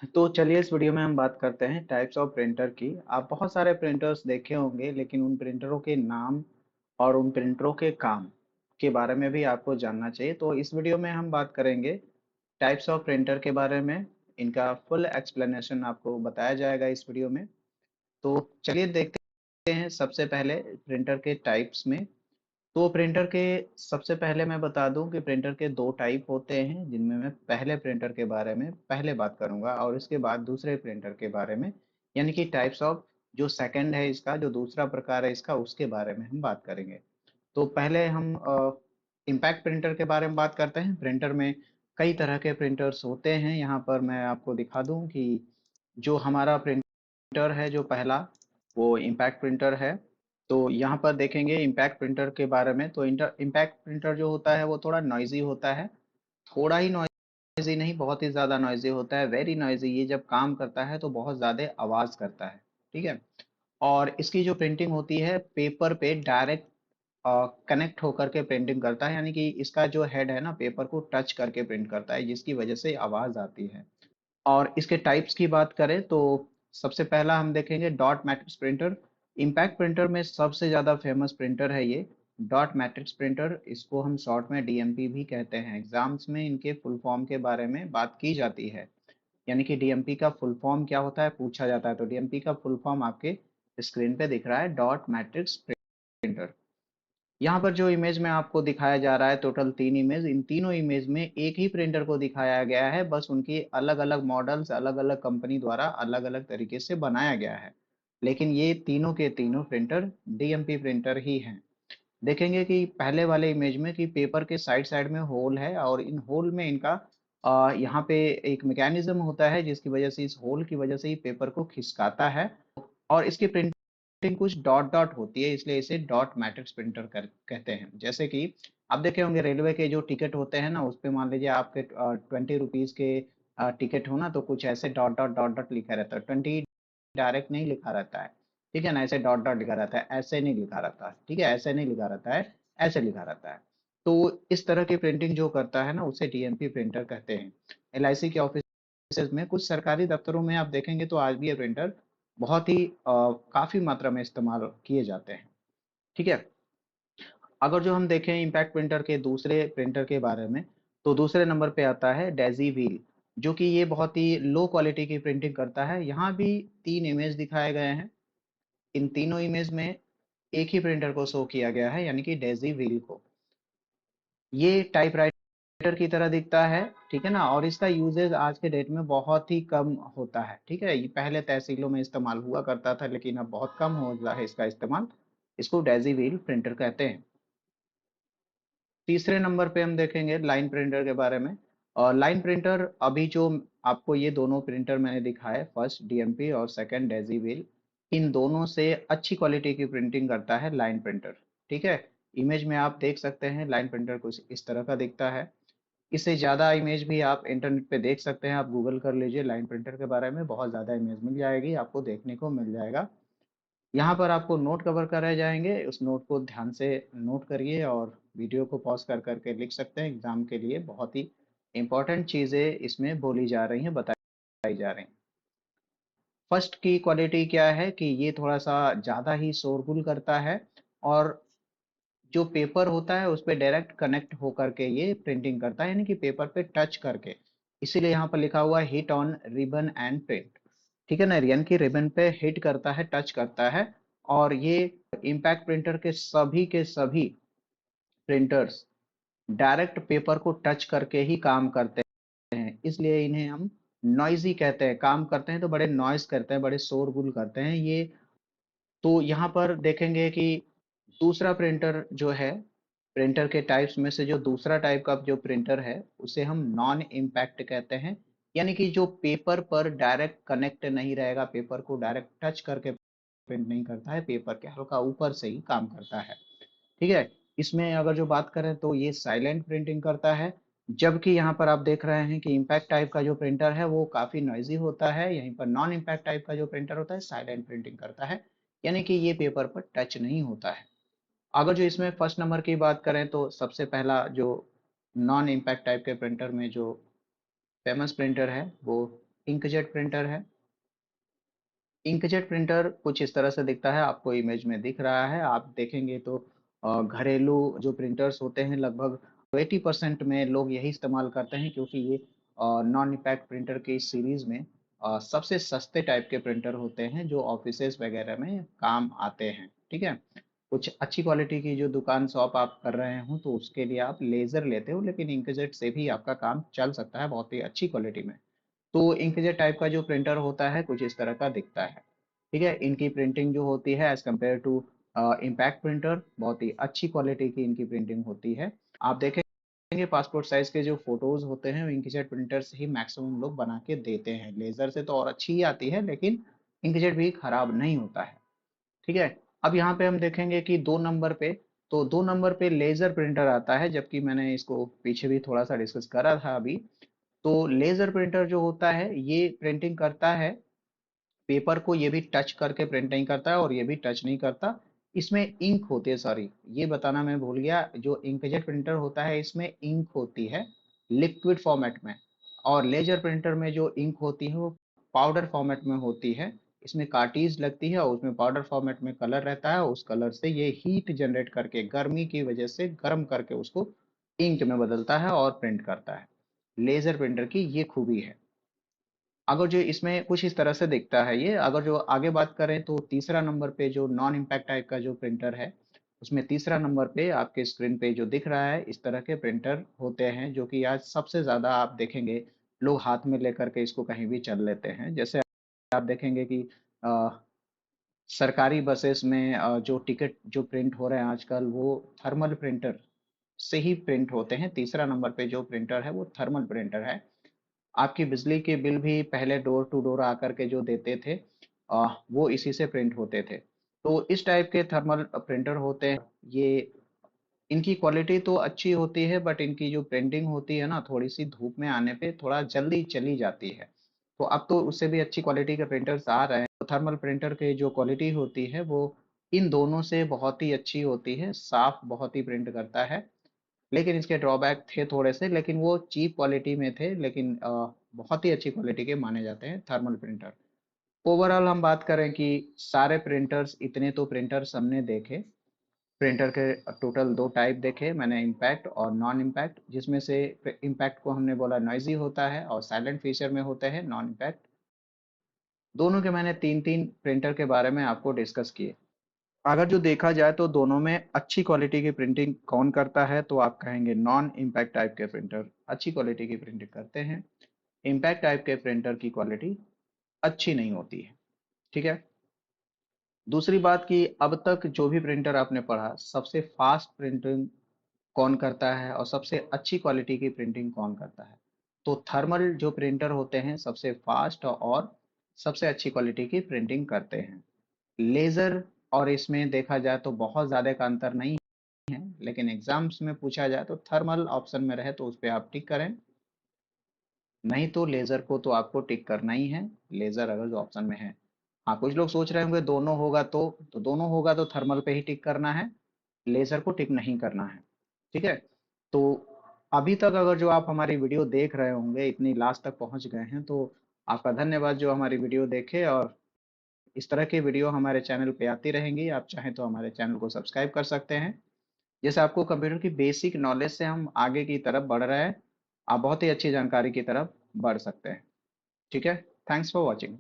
तो चलिए इस वीडियो में हम बात करते हैं टाइप्स ऑफ प्रिंटर की। आप बहुत सारे प्रिंटर्स देखे होंगे, लेकिन उन प्रिंटरों के नाम और उन प्रिंटरों के काम के बारे में भी आपको जानना चाहिए। तो इस वीडियो में हम बात करेंगे टाइप्स ऑफ प्रिंटर के बारे में। इनका फुल एक्सप्लेनेशन आपको बताया जाएगा इस वीडियो में। तो चलिए देखते हैं सबसे पहले प्रिंटर के टाइप्स में। तो प्रिंटर के सबसे पहले मैं बता दूं कि प्रिंटर के दो टाइप होते हैं, जिनमें मैं पहले प्रिंटर के बारे में पहले बात करूंगा और इसके बाद दूसरे प्रिंटर के बारे में, यानी कि टाइप्स ऑफ जो सेकंड है इसका, जो दूसरा प्रकार है इसका, उसके बारे में हम बात करेंगे। तो पहले हम इम्पैक्ट प्रिंटर के बारे में बात करते हैं। प्रिंटर में कई तरह के प्रिंटर्स होते हैं। यहाँ पर मैं आपको दिखा दूं कि जो हमारा प्रिंटर है जो पहला, वो इम्पैक्ट प्रिंटर है। तो यहाँ पर देखेंगे इम्पैक्ट प्रिंटर के बारे में। तो इम्पैक्ट प्रिंटर जो होता है वो थोड़ा नॉइजी होता है। थोड़ा ही नॉइजी नहीं, बहुत ही ज़्यादा नॉइजी होता है, वेरी नॉइजी। ये जब काम करता है तो बहुत ज़्यादा आवाज़ करता है। ठीक है। और इसकी जो प्रिंटिंग होती है पेपर पे डायरेक्ट कनेक्ट होकर के प्रिंटिंग करता है, यानी कि इसका जो हेड है ना पेपर को टच करके प्रिंट करता है, जिसकी वजह से आवाज़ आती है। और इसके टाइप्स की बात करें तो सबसे पहला हम देखेंगे dot matrix printer. Impact printer में सबसे ज़्यादा फेमस प्रिंटर है ये डॉट मैट्रिक्स प्रिंटर। इसको हम शॉर्ट में डीएमपी भी कहते हैं। एग्जाम्स में इनके फुल फॉर्म के बारे में बात की जाती है, यानी कि डीएमपी का फुल फॉर्म क्या होता है पूछा जाता है। तो डीएमपी का फुल फॉर्म आपके स्क्रीन पे दिख रहा है, डॉट मैट्रिक्स प्रिंटर। यहाँ पर जो इमेज में आपको दिखाया जा रहा है, टोटल तीन इमेज, इन तीनों इमेज में एक ही प्रिंटर को दिखाया गया है, बस उनकी अलग अलग मॉडल्स अलग अलग कंपनी द्वारा अलग अलग तरीके से बनाया गया है, लेकिन ये तीनों के तीनों प्रिंटर डीएमपी प्रिंटर ही हैं। देखेंगे कि पहले वाले इमेज में कि पेपर के साइड साइड में होल है और इन होल में इनका यहाँ पे एक मैकेनिज्म होता है, जिसकी वजह से इस होल की वजह से ही पेपर को खिसकाता है। और इसकी प्रिंटिंग कुछ डॉट डॉट होती है, इसलिए इसे डॉट मैट्रिक्स प्रिंटर कहते हैं। जैसे कि आप देखे होंगे रेलवे के जो टिकट होते हैं ना, उस पे मान लीजिए आपके 20 रुपीज के टिकट हो ना, तो कुछ ऐसे डॉट डॉट डॉट डॉट लिखा रहता है। 20 डायरेक्ट नहीं लिखा रहता है, ठीक है ना, ऐसे डॉट डॉट लिखा रहता है, ऐसे नहीं लिखा रहता है। ठीक है, ऐसे नहीं लिखा रहता है, ऐसे लिखा रहता है। तो इस तरह की प्रिंटिंग जो करता है ना, उसे डीएमपी प्रिंटर कहते हैं। एलआईसी के ऑफिस में, कुछ सरकारी दफ्तरों में आप देखेंगे तो आज भी ये प्रिंटर बहुत ही काफी मात्रा में इस्तेमाल किए जाते हैं। ठीक है। अगर जो हम देखें इम्पैक्ट प्रिंटर के दूसरे प्रिंटर के बारे में, तो दूसरे नंबर पे आता है डेजी व्हील, जो कि ये बहुत ही लो क्वालिटी की प्रिंटिंग करता है। यहाँ भी तीन इमेज दिखाए गए हैं। इन तीनों इमेज में एक ही प्रिंटर को शो किया गया है, यानी कि डेजी व्हील को। ये टाइपराइटर की तरह दिखता है, ठीक है ना, और इसका यूजेज आज के डेट में बहुत ही कम होता है। ठीक है, ये पहले तहसीलों में इस्तेमाल हुआ करता था, लेकिन अब बहुत कम हो रहा है इसका इस्तेमाल। इसको डेजी व्हील प्रिंटर कहते हैं। तीसरे नंबर पे हम देखेंगे लाइन प्रिंटर के बारे में। और लाइन प्रिंटर अभी जो आपको ये दोनों प्रिंटर मैंने दिखाए, फर्स्ट डीएमपी और सेकंड डेजी व्हील, इन दोनों से अच्छी क्वालिटी की प्रिंटिंग करता है लाइन प्रिंटर। ठीक है। इमेज में आप देख सकते हैं लाइन प्रिंटर कुछ इस तरह का दिखता है। इससे ज़्यादा इमेज भी आप इंटरनेट पे देख सकते हैं। आप गूगल कर लीजिए लाइन प्रिंटर के बारे में, बहुत ज़्यादा इमेज मिल जाएगी, आपको देखने को मिल जाएगा। यहाँ पर आपको नोट कवर कराए जाएंगे, उस नोट को ध्यान से नोट करिए और वीडियो को पॉज कर करके लिख सकते हैं। एग्जाम के लिए बहुत ही इंपॉर्टेंट चीज़ें इसमें बोली जा रही हैं, बताई जा रही हैं। फर्स्ट की क्वालिटी क्या है कि ये थोड़ा सा ज़्यादा ही शोरगुल करता है, और जो पेपर होता है उस पर डायरेक्ट कनेक्ट होकर के ये प्रिंटिंग करता है, यानी कि पेपर पे टच करके। इसीलिए यहाँ पर लिखा हुआ है hit on ribbon and print. ठीक है ना, यानी कि रिबन पे हिट करता है, टच करता है। और ये इम्पैक्ट प्रिंटर के सभी प्रिंटर्स डायरेक्ट पेपर को टच करके ही काम करते हैं, इसलिए इन्हें हम नॉइजी कहते हैं। काम करते हैं तो बड़े नॉइज करते हैं, बड़े शोरगुल करते हैं ये। तो यहाँ पर देखेंगे कि दूसरा प्रिंटर जो है, प्रिंटर के टाइप्स में से जो दूसरा टाइप का जो प्रिंटर है उसे हम नॉन इम्पैक्ट कहते हैं, यानी कि जो पेपर पर डायरेक्ट कनेक्ट नहीं रहेगा, पेपर को डायरेक्ट टच करके प्रिंट नहीं करता है, पेपर के हल्का ऊपर से ही काम करता है। ठीक है। इसमें अगर जो बात करें तो ये साइलेंट प्रिंटिंग करता है, जबकि यहाँ पर आप देख रहे हैं कि इम्पैक्ट टाइप का जो प्रिंटर है वो काफी नॉइजी होता है। यहीं पर नॉन इम्पैक्ट टाइप का जो प्रिंटर होता है साइलेंट प्रिंटिंग करता है, यानी कि ये पेपर पर टच नहीं होता है। अगर जो इसमें फर्स्ट नंबर की बात करें तो सबसे पहला जो नॉन इम्पैक्ट टाइप के प्रिंटर में जो फेमस प्रिंटर है वो इंकजेट प्रिंटर है। इंकजेट प्रिंटर कुछ इस तरह से दिखता है, आपको इमेज में दिख रहा है। आप देखेंगे तो घरेलू जो प्रिंटर्स होते हैं लगभग 80% में लोग यही इस्तेमाल करते हैं, क्योंकि ये नॉन इम्पैक्ट प्रिंटर की सीरीज में सबसे सस्ते टाइप के प्रिंटर होते हैं जो ऑफिसेज वगैरह में काम आते हैं। ठीक है, कुछ अच्छी क्वालिटी की जो दुकान शॉप आप कर रहे हो तो उसके लिए आप लेजर लेते हो, लेकिन इंकजेट से भी आपका काम चल सकता है बहुत ही अच्छी क्वालिटी में। तो इंकजेट टाइप का जो प्रिंटर होता है कुछ इस तरह का दिखता है। ठीक है, इनकी प्रिंटिंग जो होती है as compare to impact printer बहुत ही अच्छी क्वालिटी की इनकी प्रिंटिंग होती है। आप देखेंगे पासपोर्ट साइज के जो फोटोज होते हैं इंकजेट प्रिंटर से ही मैक्सिमम लोग बना के देते हैं। लेजर से तो और अच्छी ही आती है, लेकिन इंकजेट भी खराब नहीं होता है। ठीक है, अब यहाँ पे हम देखेंगे कि 2 नंबर पे, तो 2 नंबर पे लेजर प्रिंटर आता है, जबकि मैंने इसको पीछे भी थोड़ा सा डिस्कस करा था अभी। तो लेजर प्रिंटर जो होता है ये प्रिंटिंग करता है पेपर को, ये भी टच करके प्रिंट नहीं करता है और ये भी टच नहीं करता। इसमें इंक होती है, सॉरी ये बताना मैं भूल गया, जो इंकजेट प्रिंटर होता है इसमें इंक होती है लिक्विड फॉर्मेट में, और लेजर प्रिंटर में जो इंक होती है वो पाउडर फॉर्मेट में होती है। इसमें कार्टीज लगती है और उसमें पाउडर फॉर्मेट में कलर रहता है, उस कलर से ये हीट जनरेट करके गर्मी की वजह से गर्म करके उसको इंक में बदलता है और प्रिंट करता है। लेजर प्रिंटर की ये खूबी है। अगर जो इसमें कुछ इस तरह से दिखता है ये, अगर जो आगे बात करें तो तीसरा नंबर पे जो नॉन इम्पैक्ट टाइप का जो प्रिंटर है, उसमें तीसरा नंबर पे आपके स्क्रीन पे जो दिख रहा है इस तरह के प्रिंटर होते हैं, जो कि आज सबसे ज़्यादा आप देखेंगे लोग हाथ में लेकर के इसको कहीं भी चल लेते हैं। जैसे आप देखेंगे कि अ, सरकारी बसेस में जो टिकट जो प्रिंट हो रहे हैं आजकल वो थर्मल प्रिंटर से ही प्रिंट होते हैं। तीसरा नंबर पे जो प्रिंटर है वो थर्मल प्रिंटर है। आपकी बिजली के बिल भी पहले डोर टू डोर आकर के जो देते थे वो इसी से प्रिंट होते थे। तो इस टाइप के थर्मल प्रिंटर होते हैं ये। इनकी क्वालिटी तो अच्छी होती है, बट इनकी जो प्रिंटिंग होती है ना थोड़ी सी धूप में आने पे थोड़ा जल्दी चली जाती है। तो अब तो उससे भी अच्छी क्वालिटी के प्रिंटर्स आ रहे हैं। तो थर्मल प्रिंटर की जो क्वालिटी होती है वो इन दोनों से बहुत ही अच्छी होती है, साफ बहुत ही प्रिंट करता है। लेकिन इसके ड्रॉबैक थे थोड़े से, लेकिन वो चीप क्वालिटी में थे, लेकिन बहुत ही अच्छी क्वालिटी के माने जाते हैं थर्मल प्रिंटर। ओवरऑल हम बात करें कि सारे प्रिंटर्स, इतने तो प्रिंटर्स हमने देखे। प्रिंटर के टोटल 2 टाइप देखे मैंने, इम्पैक्ट और नॉन इम्पैक्ट, जिसमें से इम्पैक्ट को हमने बोला नॉइजी होता है और साइलेंट फीचर में होते हैं नॉन इम्पैक्ट। दोनों के मैंने 3-3 प्रिंटर के बारे में आपको डिस्कस किए। अगर जो देखा जाए तो दोनों में अच्छी क्वालिटी की प्रिंटिंग कौन करता है, तो आप कहेंगे नॉन इम्पैक्ट टाइप के प्रिंटर अच्छी क्वालिटी की प्रिंटिंग करते हैं। इम्पैक्ट टाइप के प्रिंटर की क्वालिटी अच्छी नहीं होती है। ठीक है, दूसरी बात कि अब तक जो भी प्रिंटर आपने पढ़ा, सबसे फास्ट प्रिंटिंग कौन करता है और सबसे अच्छी क्वालिटी की प्रिंटिंग कौन करता है, तो थर्मल जो प्रिंटर होते हैं सबसे फास्ट और सबसे अच्छी क्वालिटी की प्रिंटिंग करते हैं। लेजर और इसमें देखा जाए तो बहुत ज़्यादा का अंतर नहीं है, लेकिन एग्जाम्स में पूछा जाए तो थर्मल ऑप्शन में रहे तो उस पर आप टिक करें, नहीं तो लेजर को तो आपको टिक करना ही है, लेजर अगर जो ऑप्शन में है। हाँ, कुछ लोग सोच रहे होंगे दोनों होगा तो दोनों होगा तो थर्मल पे ही टिक करना है, लेजर को टिक नहीं करना है। ठीक है, तो अभी तक अगर जो आप हमारी वीडियो देख रहे होंगे, इतनी लास्ट तक पहुंच गए हैं, तो आपका धन्यवाद जो हमारी वीडियो देखे। और इस तरह की वीडियो हमारे चैनल पे आती रहेंगी, आप चाहें तो हमारे चैनल को सब्सक्राइब कर सकते हैं। जैसे आपको कंप्यूटर की बेसिक नॉलेज से हम आगे की तरफ बढ़ रहे हैं, आप बहुत ही अच्छी जानकारी की तरफ बढ़ सकते हैं। ठीक है, थैंक्स फॉर वॉचिंग।